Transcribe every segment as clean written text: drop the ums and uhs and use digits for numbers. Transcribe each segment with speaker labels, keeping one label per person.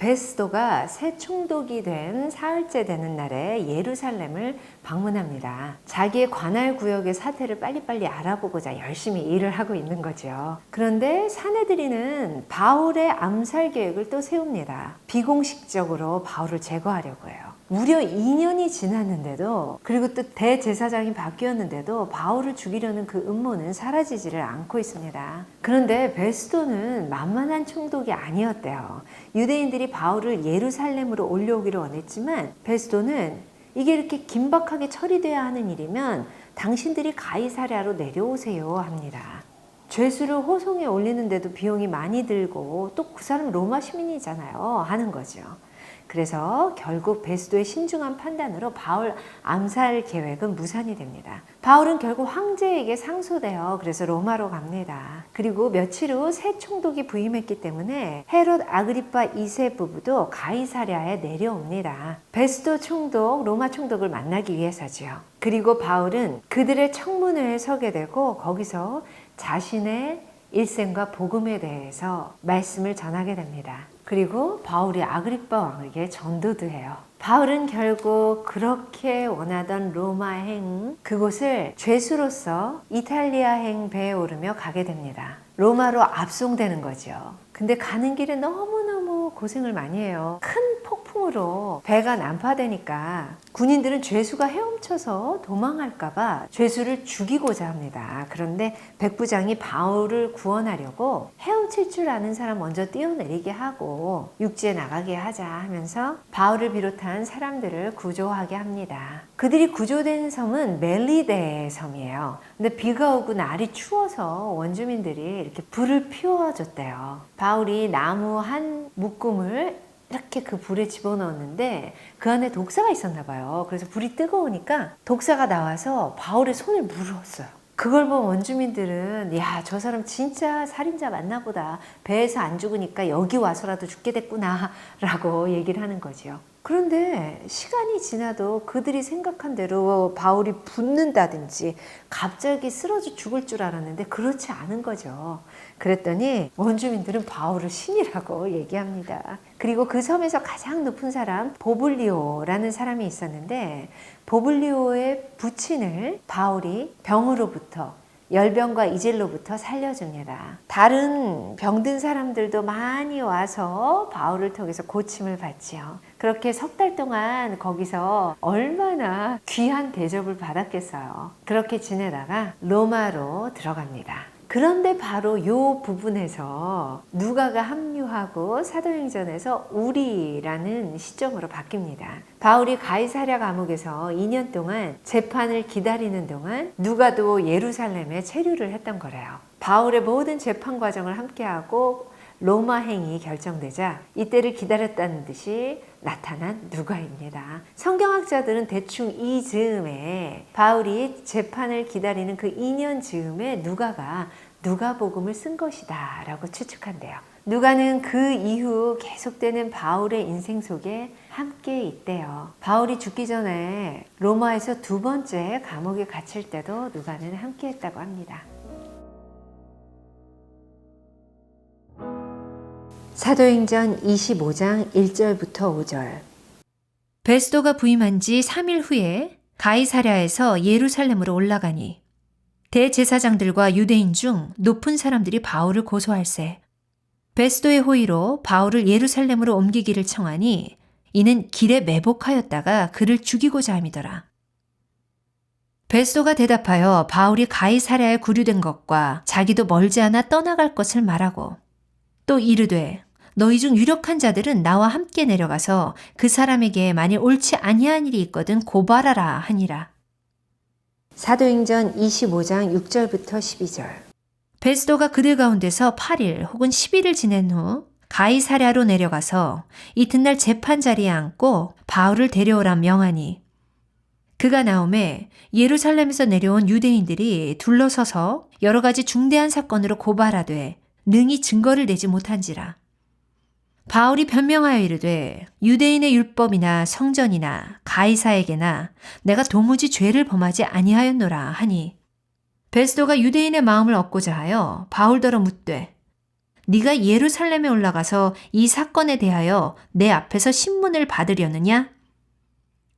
Speaker 1: 베스도가 새 총독이 된 사흘째 되는 날에 예루살렘을 방문합니다. 자기의 관할 구역의 사태를 빨리빨리 알아보고자 열심히 일을 하고 있는 거죠. 그런데 사내들이는 바울의 암살 계획을 또 세웁니다. 비공식적으로 바울을 제거하려고 해요. 무려 2년이 지났는데도, 그리고 또 대제사장이 바뀌었는데도 바울을 죽이려는 그 음모는 사라지지를 않고 있습니다. 그런데 베스도는 만만한 총독이 아니었대요. 유대인들이 바울을 예루살렘으로 올려오기를 원했지만 베스도는 이게 이렇게 긴박하게 처리돼야 하는 일이면 당신들이 가이사랴로 내려오세요 합니다. 죄수를 호송에 올리는데도 비용이 많이 들고 또 그 사람 로마 시민이잖아요 하는 거죠. 그래서 결국 베스도의 신중한 판단으로 바울 암살 계획은 무산이 됩니다. 바울은 결국 황제에게 상소돼요. 그래서 로마로 갑니다. 그리고 며칠 후 새 총독이 부임했기 때문에 헤롯 아그리파 2세 부부도 가이사랴에 내려옵니다. 베스도 총독, 로마 총독을 만나기 위해서죠. 그리고 바울은 그들의 청문회에 서게 되고 거기서 자신의 일생과 복음에 대해서 말씀을 전하게 됩니다. 그리고 바울이 아그리파 왕에게 전도도 해요. 바울은 결국 그렇게 원하던 로마행 그곳을 죄수로서 이탈리아행 배에 오르며 가게 됩니다. 로마로 압송되는 거죠. 근데 가는 길에 너무너무 고생을 많이 해요. 큰 폭풍으로 배가 난파되니까 군인들은 죄수가 헤엄쳐서 도망할까봐 죄수를 죽이고자 합니다. 그런데 백부장이 바울을 구원하려고 헤엄칠 줄 아는 사람 먼저 뛰어내리게 하고 육지에 나가게 하자 하면서 바울을 비롯한 사람들을 구조하게 합니다. 그들이 구조된 섬은 멜리데 섬이에요. 근데 비가 오고 날이 추워서 원주민들이 이렇게 불을 피워줬대요. 바울이 나무 한 묶음을 이렇게 그 불에 집어넣었는데 그 안에 독사가 있었나 봐요. 그래서 불이 뜨거우니까 독사가 나와서 바울의 손을 물었어요. 그걸 본 원주민들은 야, 저 사람 진짜 살인자 맞나 보다. 배에서 안 죽으니까 여기 와서라도 죽게 됐구나 라고 얘기를 하는 거죠. 그런데 시간이 지나도 그들이 생각한 대로 바울이 붙는다든지 갑자기 쓰러져 죽을 줄 알았는데 그렇지 않은 거죠. 그랬더니 원주민들은 바울을 신이라고 얘기합니다. 그리고 그 섬에서 가장 높은 사람 보블리오라는 사람이 있었는데 보블리오의 부친을 바울이 병으로부터 열병과 이질로부터 살려줍니다. 다른 병든 사람들도 많이 와서 바울을 통해서 고침을 받지요. 그렇게 석 달 동안 거기서 얼마나 귀한 대접을 받았겠어요. 그렇게 지내다가 로마로 들어갑니다. 그런데 바로 이 부분에서 누가가 합류하고 사도행전에서 우리라는 시점으로 바뀝니다. 바울이 가이사랴 감옥에서 2년 동안 재판을 기다리는 동안 누가도 예루살렘에 체류를 했던 거래요. 바울의 모든 재판 과정을 함께하고 로마행이 결정되자 이때를 기다렸다는 듯이 나타난 누가입니다. 성경학자들은 대충 이 즈음에 바울이 재판을 기다리는 그 2년 즈음에 누가가 누가복음을 쓴 것이다 라고 추측한대요. 누가는 그 이후 계속되는 바울의 인생 속에 함께 있대요. 바울이 죽기 전에 로마에서 두 번째 감옥에 갇힐 때도 누가는 함께 했다고 합니다. 사도행전 25장 1절부터 5절. 베스도가 부임한 지 3일 후에 가이사랴에서 예루살렘으로 올라가니 대제사장들과 유대인 중 높은 사람들이 바울을 고소할세. 베스도의 호의로 바울을 예루살렘으로 옮기기를 청하니 이는 길에 매복하였다가 그를 죽이고자 함이더라. 베스도가 대답하여 바울이 가이사랴에 구류된 것과 자기도 멀지 않아 떠나갈 것을 말하고 또 이르되 너희 중 유력한 자들은 나와 함께 내려가서 그 사람에게 만일 옳지 아니한 일이 있거든 고발하라 하니라. 사도행전 25장 6절부터 12절. 베스도가 그들 가운데서 8일 혹은 10일을 지낸 후 가이사랴로 내려가서 이튿날 재판 자리에 앉고 바울을 데려오라 명하니 그가 나오매 예루살렘에서 내려온 유대인들이 둘러서서 여러 가지 중대한 사건으로 고발하되 능히 증거를 내지 못한지라. 바울이 변명하여 이르되 유대인의 율법이나 성전이나 가이사에게나 내가 도무지 죄를 범하지 아니하였노라 하니 베스도가 유대인의 마음을 얻고자 하여 바울더러 묻되 네가 예루살렘에 올라가서 이 사건에 대하여 내 앞에서 신문을 받으려느냐?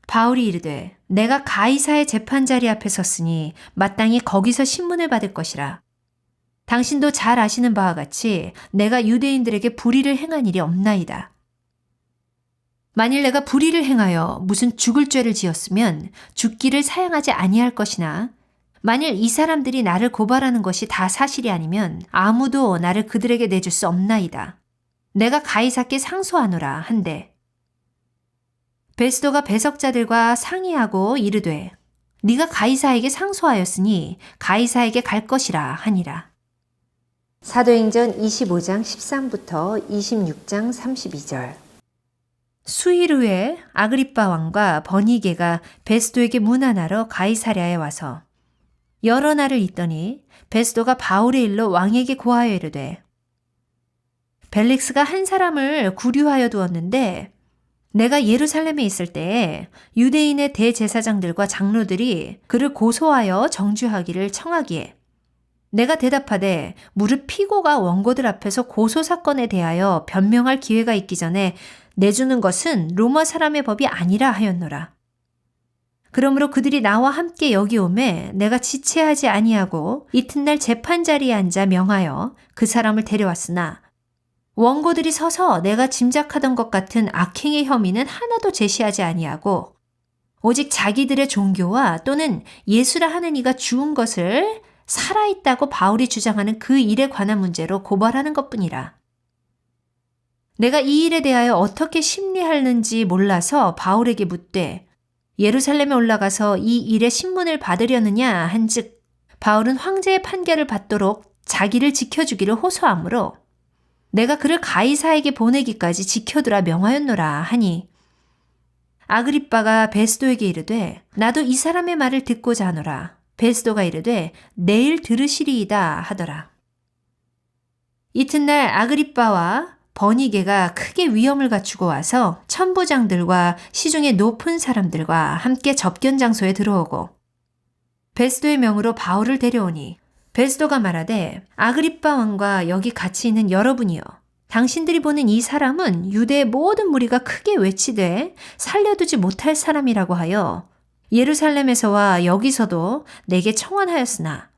Speaker 1: 바울이 이르되 내가 가이사의 재판자리 앞에 섰으니 마땅히 거기서 신문을 받을 것이라. 당신도 잘 아시는 바와 같이 내가 유대인들에게 불의를 행한 일이 없나이다. 만일 내가 불의를 행하여 무슨 죽을 죄를 지었으면 죽기를 사양하지 아니할 것이나 만일 이 사람들이 나를 고발하는 것이 다 사실이 아니면 아무도 나를 그들에게 내줄 수 없나이다. 내가 가이사께 상소하노라 한대. 베스도가 배석자들과 상의하고 이르되 네가 가이사에게 상소하였으니 가이사에게 갈 것이라 하니라. 사도행전 25장 13부터 26장 32절. 수일 후에 아그리빠 왕과 버니게가 베스도에게 문안하러 가이사랴에 와서 여러 날을 있더니 베스도가 바울의 일로 왕에게 고하여 이르되 벨릭스가 한 사람을 구류하여 두었는데 내가 예루살렘에 있을 때에 유대인의 대제사장들과 장로들이 그를 고소하여 정죄하기를 청하기에 내가 대답하되 무릇 피고가 원고들 앞에서 고소 사건에 대하여 변명할 기회가 있기 전에 내주는 것은 로마 사람의 법이 아니라 하였노라. 그러므로 그들이 나와 함께 여기 오매 내가 지체하지 아니하고 이튿날 재판자리에 앉아 명하여 그 사람을 데려왔으나 원고들이 서서 내가 짐작하던 것 같은 악행의 혐의는 하나도 제시하지 아니하고 오직 자기들의 종교와 또는 예수라 하는 이가 죽은 것을 살아있다고 바울이 주장하는 그 일에 관한 문제로 고발하는 것뿐이라. 내가 이 일에 대하여 어떻게 심리하는지 몰라서 바울에게 묻되 예루살렘에 올라가서 이 일의 신문을 받으려느냐 한즉 바울은 황제의 판결을 받도록 자기를 지켜주기를 호소하므로 내가 그를 가이사에게 보내기까지 지켜두라 명하였노라 하니 아그리빠가 베스도에게 이르되 나도 이 사람의 말을 듣고자 하노라. 베스도가 이르되 내일 들으시리이다 하더라. 이튿날 아그리빠와 버니게가 크게 위험을 갖추고 와서 천부장들과 시중의 높은 사람들과 함께 접견 장소에 들어오고 베스도의 명으로 바울을 데려오니 베스도가 말하되 아그리빠 왕과 여기 같이 있는 여러분이여 당신들이 보는 이 사람은 유대의 모든 무리가 크게 외치되 살려두지 못할 사람이라고 하여 예루살렘에서와 여기서도 내게 청원하였으나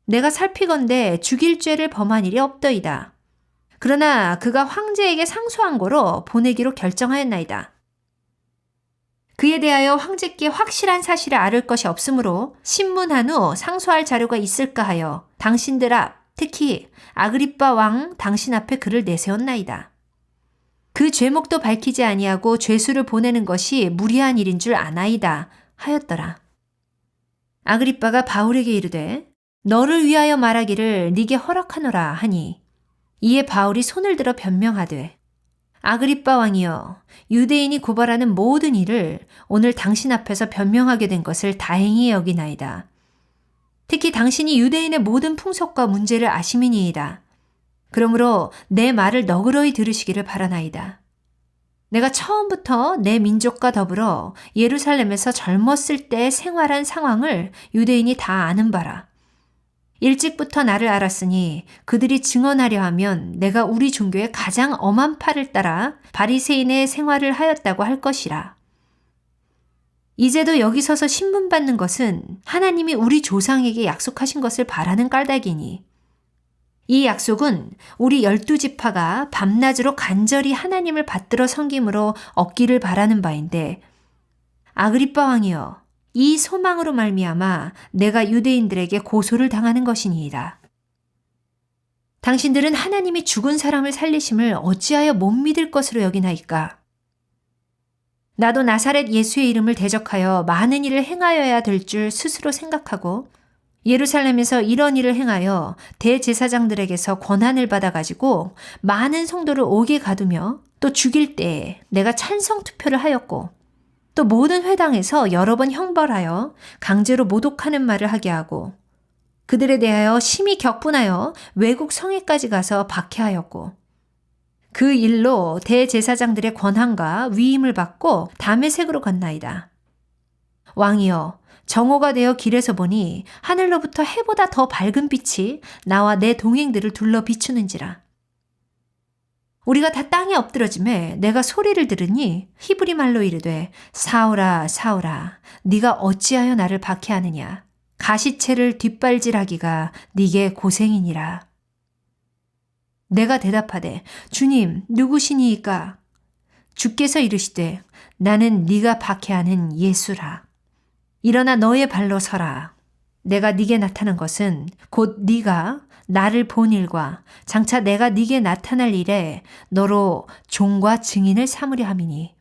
Speaker 1: 내가 살피건대 죽일 죄를 범한 일이 없더이다. 그러나 그가 황제에게 상소한 거로 보내기로 결정하였나이다. 그에 대하여 황제께 확실한 사실을 알을 것이 없으므로 신문한 후 상소할 자료가 있을까 하여 당신들 앞, 특히 아그리빠 왕 당신 앞에 그를 내세웠나이다. 그 죄목도 밝히지 아니하고 죄수를 보내는 것이 무리한 일인 줄 아나이다 하였더라. 아그리빠가 바울에게 이르되 너를 위하여 말하기를 네게 허락하노라 하니 이에 바울이 손을 들어 변명하되 아그리빠 왕이여 유대인이 고발하는 모든 일을 오늘 당신 앞에서 변명하게 된 것을 다행히 여기나이다. 특히 당신이 유대인의 모든 풍속과 문제를 아심이니이다. 그러므로 내 말을 너그러이 들으시기를 바라나이다. 내가 처음부터 내 민족과 더불어 예루살렘에서 젊었을 때 생활한 상황을 유대인이 다 아는 바라. 일찍부터 나를 알았으니 그들이 증언하려 하면 내가 우리 종교의 가장 엄한 팔을 따라 바리새인의 생활을 하였다고 할 것이라. 이제도 여기 서서 신문 받는 것은 하나님이 우리 조상에게 약속하신 것을 바라는 까닭이니 이 약속은 우리 12지파가 밤낮으로 간절히 하나님을 받들어 섬김으로 얻기를 바라는 바인데 아그리빠 왕이여 이 소망으로 말미암아 내가 유대인들에게 고소를 당하는 것이니이다. 당신들은 하나님이 죽은 사람을 살리심을 어찌하여 못 믿을 것으로 여기나이까? 나도 나사렛 예수의 이름을 대적하여 많은 일을 행하여야 될 줄 스스로 생각하고 예루살렘에서 이런 일을 행하여 대제사장들에게서 권한을 받아가지고 많은 성도를 옥에 가두며 또 죽일 때에 내가 찬성 투표를 하였고 또 모든 회당에서 여러 번 형벌하여 강제로 모독하는 말을 하게 하고 그들에 대하여 심히 격분하여 외국 성에까지 가서 박해하였고 그 일로 대제사장들의 권한과 위임을 받고 다메섹으로 갔나이다. 왕이여 정오가 되어 길에서 보니 하늘로부터 해보다 더 밝은 빛이 나와 내 동행들을 둘러 비추는지라. 우리가 다 땅에 엎드러짐에 내가 소리를 들으니 히브리 말로 이르되 사울아 사울아 네가 어찌하여 나를 박해하느냐 가시채를 뒷발질하기가 네게 고생이니라. 내가 대답하되 주님 누구시니이까? 주께서 이르시되 나는 네가 박해하는 예수라. 일어나 너의 발로 서라. 내가 네게 나타난 것은 곧 네가 나를 본 일과 장차 내가 네게 나타날 일에 너로 종과 증인을 삼으려 함이니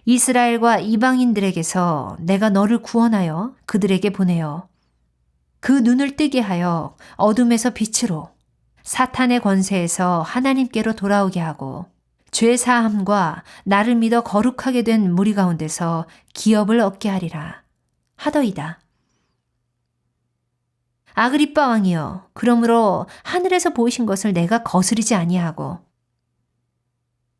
Speaker 1: 이스라엘과 이방인들에게서 내가 너를 구원하여 그들에게 보내어 그 눈을 뜨게 하여 어둠에서 빛으로 사탄의 권세에서 하나님께로 돌아오게 하고 죄 사함과 나를 믿어 거룩하게 된 무리 가운데서 기업을 얻게 하리라 하더이다. 아그리빠 왕이여, 그러므로 하늘에서 보이신 것을 내가 거스르지 아니하고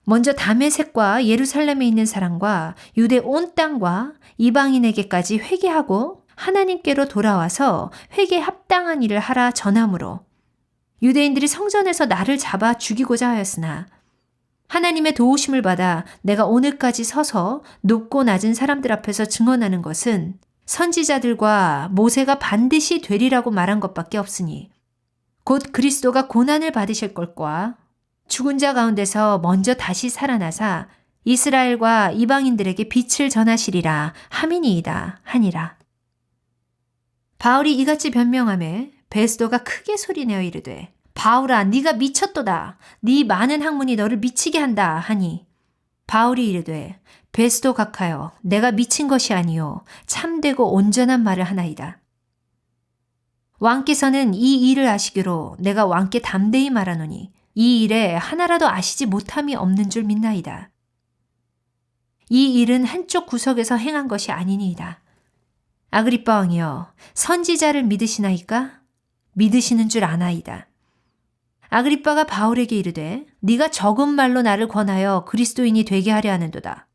Speaker 1: 먼저 다메섹과 예루살렘에 있는 사람과 유대 온 땅과 이방인에게까지 회개하고 하나님께로 돌아와서 회개에 합당한 일을 하라 전함으로 유대인들이 성전에서 나를 잡아 죽이고자 하였으나 하나님의 도우심을 받아 내가 오늘까지 서서 높고 낮은 사람들 앞에서 증언하는 것은 선지자들과 모세가 반드시 되리라고 말한 것밖에 없으니 곧 그리스도가 고난을 받으실 것과 죽은 자 가운데서 먼저 다시 살아나사 이스라엘과 이방인들에게 빛을 전하시리라 함이니이다 하니라. 바울이 이같이 변명하매 베스도가 크게 소리내어 이르되 바울아 네가 미쳤도다. 네 많은 학문이 너를 미치게 한다 하니 바울이 이르되 베스도 각하여 내가 미친 것이 아니요 참되고 온전한 말을 하나이다. 왕께서는 이 일을 아시기로 내가 왕께 담대히 말하노니 이 일에 하나라도 아시지 못함이 없는 줄 믿나이다. 이 일은 한쪽 구석에서 행한 것이 아니니이다. 아그리빠 왕이여 선지자를 믿으시나이까? 믿으시는 줄 아나이다. 아그리빠가 바울에게 이르되 네가 적은 말로 나를 권하여 그리스도인이 되게 하려 하는도다.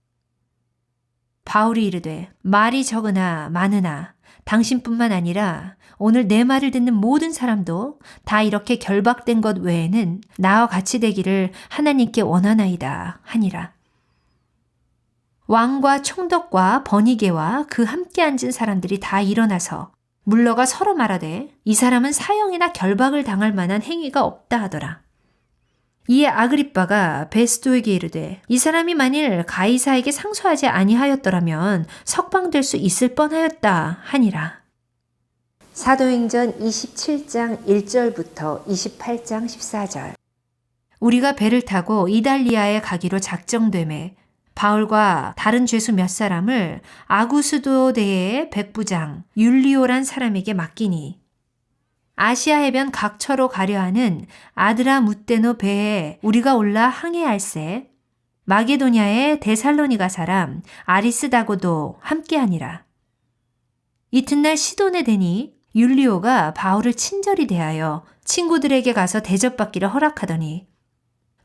Speaker 1: 바울이 이르되 말이 적으나 많으나 당신뿐만 아니라 오늘 내 말을 듣는 모든 사람도 다 이렇게 결박된 것 외에는 나와 같이 되기를 하나님께 원하나이다 하니라. 왕과 총독과 번이게와 그 함께 앉은 사람들이 다 일어나서 물러가 서로 말하되 이 사람은 사형이나 결박을 당할 만한 행위가 없다 하더라. 이에 아그리빠가 베스도에게 이르되 이 사람이 만일 가이사에게 상소하지 아니하였더라면 석방될 수 있을 뻔하였다 하니라. 사도행전 27장 1절부터 28장 14절. 우리가 배를 타고 이달리아에 가기로 작정되매 바울과 다른 죄수 몇 사람을 아구스도대의 백부장 율리오란 사람에게 맡기니 아시아 해변 각처로 가려 하는 아드라무떼노 배에 우리가 올라 항해할세 마게도냐의 데살로니가 사람 아리스다고도 함께하니라. 이튿날 시돈에 되니 율리오가 바울을 친절히 대하여 친구들에게 가서 대접받기를 허락하더니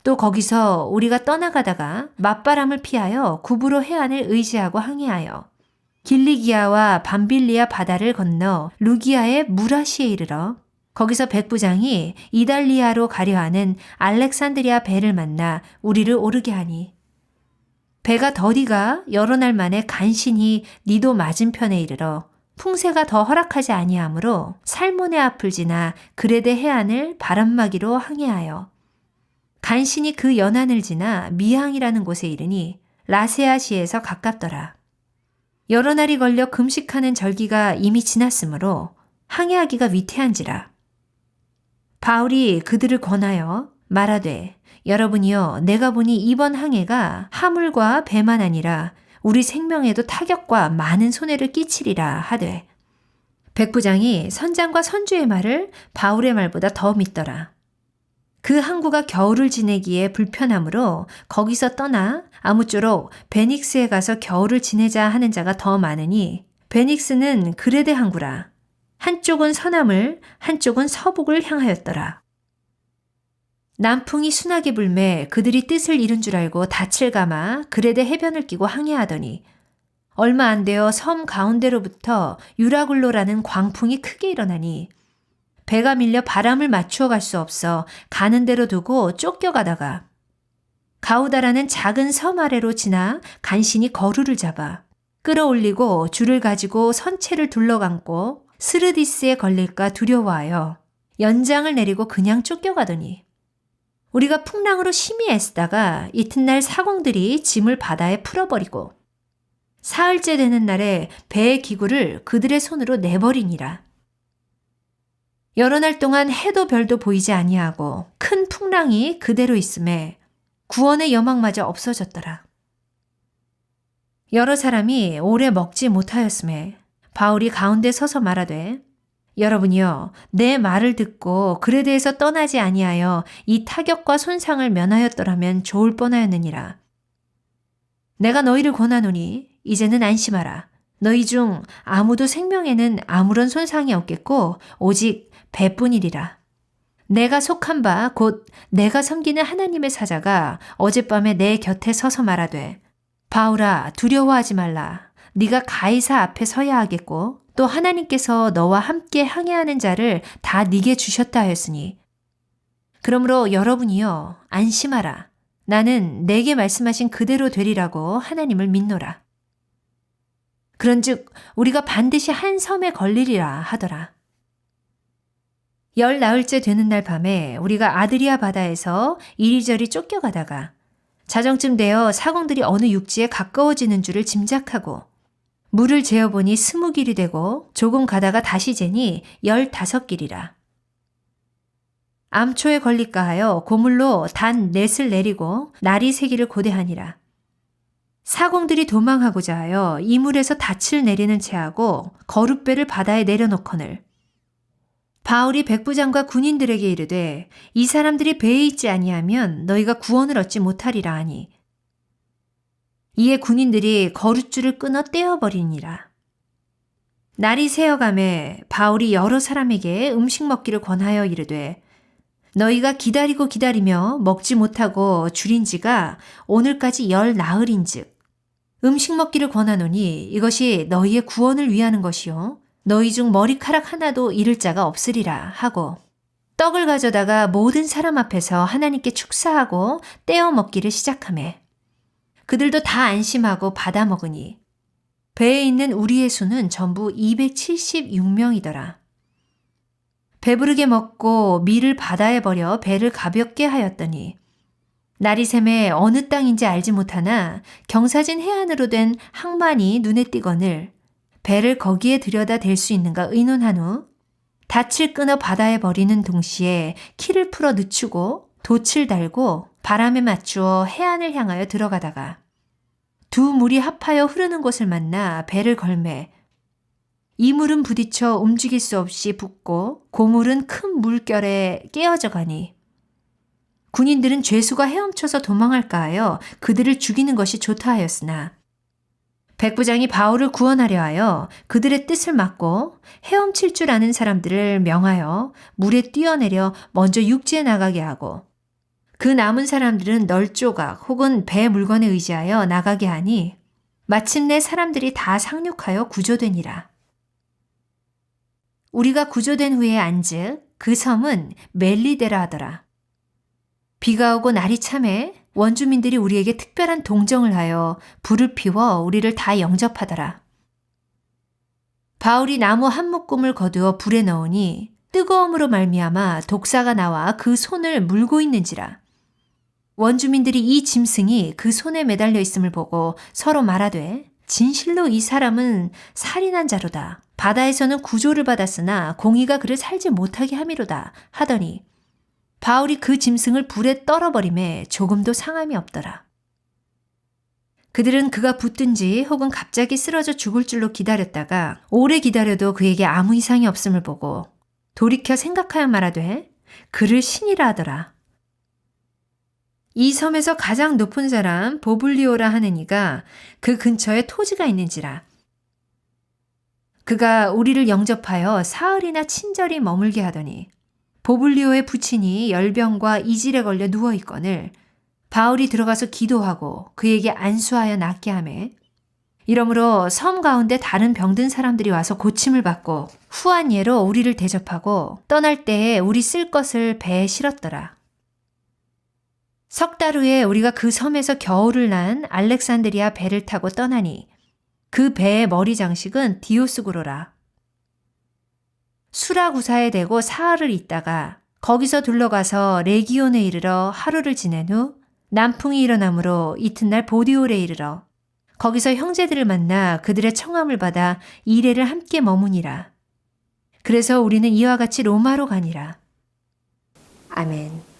Speaker 1: 또 거기서 우리가 떠나가다가 맞바람을 피하여 구브로 해안을 의지하고 항해하여 길리기아와 밤빌리아 바다를 건너 루기아의 무라시에 이르러 거기서 백부장이 이달리아로 가려 하는 알렉산드리아 배를 만나 우리를 오르게 하니 배가 더디가 여러 날 만에 간신히 니도 맞은편에 이르러 풍세가 더 허락하지 아니하므로 살몬의 앞을 지나 그레데 해안을 바람막이로 항해하여 간신히 그 연안을 지나 미항이라는 곳에 이르니 라세아시에서 가깝더라. 여러 날이 걸려 금식하는 절기가 이미 지났으므로 항해하기가 위태한지라. 바울이 그들을 권하여 말하되 여러분이여 내가 보니 이번 항해가 하물과 배만 아니라 우리 생명에도 타격과 많은 손해를 끼치리라 하되 백부장이 선장과 선주의 말을 바울의 말보다 더 믿더라. 그 항구가 겨울을 지내기에 불편하므로 거기서 떠나 아무쪼록 베닉스에 가서 겨울을 지내자 하는 자가 더 많으니 베닉스는 그레데 항구라. 한쪽은 서남을 한쪽은 서북을 향하였더라. 남풍이 순하게 불매 그들이 뜻을 이룬 줄 알고 닻을 감아 그레데 해변을 끼고 항해하더니 얼마 안 되어 섬 가운데로부터 유라굴로라는 광풍이 크게 일어나니 배가 밀려 바람을 맞추어 갈 수 없어 가는 대로 두고 쫓겨가다가 가우다라는 작은 섬 아래로 지나 간신히 거루를 잡아 끌어올리고 줄을 가지고 선체를 둘러감고 스르디스에 걸릴까 두려워하여 연장을 내리고 그냥 쫓겨가더니 우리가 풍랑으로 심히 애쓰다가 이튿날 사공들이 짐을 바다에 풀어버리고 사흘째 되는 날에 배의 기구를 그들의 손으로 내버리니라. 여러 날 동안 해도 별도 보이지 아니하고 큰 풍랑이 그대로 있음에 구원의 여망마저 없어졌더라. 여러 사람이 오래 먹지 못하였음에 바울이 가운데 서서 말하되 여러분이여 내 말을 듣고 글에 대해서 떠나지 아니하여 이 타격과 손상을 면하였더라면 좋을 뻔하였느니라. 내가 너희를 권하노니 이제는 안심하라. 너희 중 아무도 생명에는 아무런 손상이 없겠고 오직 배뿐이리라. 내가 속한 바 곧 내가 섬기는 하나님의 사자가 어젯밤에 내 곁에 서서 말하되 바울아 두려워하지 말라. 네가 가이사 앞에 서야 하겠고 또 하나님께서 너와 함께 항해하는 자를 다 네게 주셨다 하였으니 그러므로 여러분이여 안심하라. 나는 내게 말씀하신 그대로 되리라고 하나님을 믿노라. 그런즉 우리가 반드시 한 섬에 걸리리라 하더라. 10나흘째 되는 날 밤에 우리가 아드리아 바다에서 이리저리 쫓겨가다가 자정쯤 되어 사공들이 어느 육지에 가까워지는 줄을 짐작하고 물을 재어보니 20길이 되고 조금 가다가 다시 재니 15길이라. 암초에 걸릴까 하여 고물로 단 넷을 내리고 날이 새기를 고대하니라. 사공들이 도망하고자 하여 이물에서 닻을 내리는 채하고 거룻배를 바다에 내려놓거늘 바울이 백부장과 군인들에게 이르되 이 사람들이 배에 있지 아니하면 너희가 구원을 얻지 못하리라 하니 이에 군인들이 거룻줄을 끊어 떼어버리니라. 날이 새어가매 바울이 여러 사람에게 음식 먹기를 권하여 이르되 너희가 기다리고 기다리며 먹지 못하고 줄인 지가 오늘까지 10나흘인즉 음식 먹기를 권하노니 이것이 너희의 구원을 위하는 것이요 너희 중 머리카락 하나도 잃을 자가 없으리라 하고 떡을 가져다가 모든 사람 앞에서 하나님께 축사하고 떼어 먹기를 시작하매 그들도 다 안심하고 받아 먹으니 배에 있는 우리의 수는 전부 276명이더라. 배부르게 먹고 밀을 바다에 버려 배를 가볍게 하였더니 날이 새매 어느 땅인지 알지 못하나 경사진 해안으로 된 항만이 눈에 띄거늘 배를 거기에 들여다 댈 수 있는가 의논한 후 닻을 끊어 바다에 버리는 동시에 키를 풀어 늦추고 돛을 달고 바람에 맞추어 해안을 향하여 들어가다가 두 물이 합하여 흐르는 곳을 만나 배를 걸매 이 물은 부딪혀 움직일 수 없이 붓고 고물은 큰 물결에 깨어져 가니 군인들은 죄수가 헤엄쳐서 도망할까 하여 그들을 죽이는 것이 좋다 하였으나 백부장이 바울을 구원하려 하여 그들의 뜻을 막고 헤엄칠 줄 아는 사람들을 명하여 물에 뛰어내려 먼저 육지에 나가게 하고 그 남은 사람들은 널조각 혹은 배 물건에 의지하여 나가게 하니 마침내 사람들이 다 상륙하여 구조되니라. 우리가 구조된 후에 안즉 그 섬은 멜리데라 하더라. 비가 오고 날이 참해 원주민들이 우리에게 특별한 동정을 하여 불을 피워 우리를 다 영접하더라. 바울이 나무 한 묶음을 거두어 불에 넣으니 뜨거움으로 말미암아 독사가 나와 그 손을 물고 있는지라. 원주민들이 이 짐승이 그 손에 매달려 있음을 보고 서로 말하되 진실로 이 사람은 살인한 자로다. 바다에서는 구조를 받았으나 공의가 그를 살지 못하게 함이로다 하더니 바울이 그 짐승을 불에 떨어버림에 조금도 상함이 없더라. 그들은 그가 붙든지 혹은 갑자기 쓰러져 죽을 줄로 기다렸다가 오래 기다려도 그에게 아무 이상이 없음을 보고 돌이켜 생각하여 말하되 그를 신이라 하더라. 이 섬에서 가장 높은 사람 보블리오라 하는 이가 그 근처에 토지가 있는지라. 그가 우리를 영접하여 사흘이나 친절히 머물게 하더니 보블리오의 부친이 열병과 이질에 걸려 누워있거늘 바울이 들어가서 기도하고 그에게 안수하여 낫게 하매 이러므로 섬 가운데 다른 병든 사람들이 와서 고침을 받고 후한 예로 우리를 대접하고 떠날 때에 우리 쓸 것을 배에 실었더라. 석 달 후에 우리가 그 섬에서 겨울을 난 알렉산드리아 배를 타고 떠나니 그 배의 머리 장식은 디오스구로라. 수라구사에 대고 사흘을 있다가 거기서 둘러가서 레기온에 이르러 하루를 지낸 후 남풍이 일어나므로 이튿날 보디올에 이르러 거기서 형제들을 만나 그들의 청함을 받아 이레를 함께 머무니라. 그래서 우리는 이와 같이 로마로 가니라. 아멘.